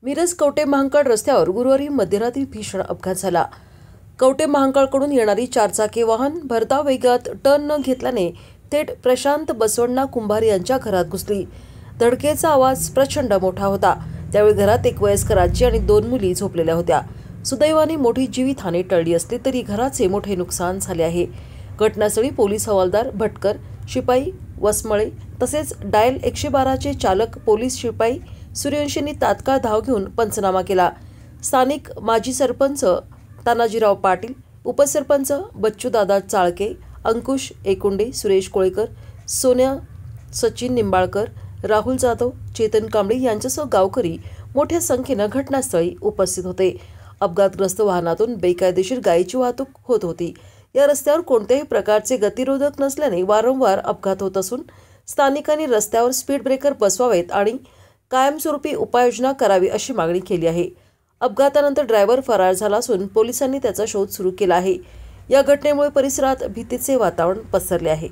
मिरज कवठे महांकाळ रस्त्यावर गुरुवारी मध्यरात्री भीषण अपघात झाला। कवठे महांकाळकडून येणारी चारचाकी वाहन भरधाव वेगात टर्न न घेतल्याने थेट प्रशांत बसवण्णा कुंभार यांच्या घरात घुसली। धडकेचा आवाज प्रचंड मोठा होता। त्यावेळी घरात एक वयस्कर आजी आणि 2 मुली झोपलेल्या होत्या। सुदैवाने मोठी जीवितहानी टळली असली तरी घराचे मोठे नुकसान झाले आहे। घटनास्थळी पोलीस हवालदार भटकर, शिपाई वसमळे तसेच डायल 112 चे चालक पोलीस शिपाई सूर्यवंशींनी तात्काळ धाव घेऊन पंचनामा केला। स्थानिक माजी सरपंच तानाजीराव पाटील, उपसरपंच बच्चूदादा चाळके, अंकुश एकुंडे, सुरेश कोळेकर, सोन्या सचिन निंबाळकर, राहुल जाधव, चेतन कांबळे यांच्यासह गावकरी मोठ्या संख्येने घटनास्थळी उपस्थित होते। अपघातग्रस्त वाहनातून बेकायदेशीर गायीची वाहतूक होत होती। या रस्त्यावर कोणत्याही प्रकारचे गतिरोधक नसल्याने वारंवार अपघात होत असून स्थानिकांनी रस्त्यावर स्पीड ब्रेकर बसवावेत आणि कायमस्वरूपी उपाययोजना करावी अशी मागणी केली आहे। अपघातानंतर ड्रायव्हर फरार झाला असून पोलिसांनी त्याचा शोध सुरू केला आहे। या घटनेमुळे परिसरात भीतीचे वातावरण पसरले आहे।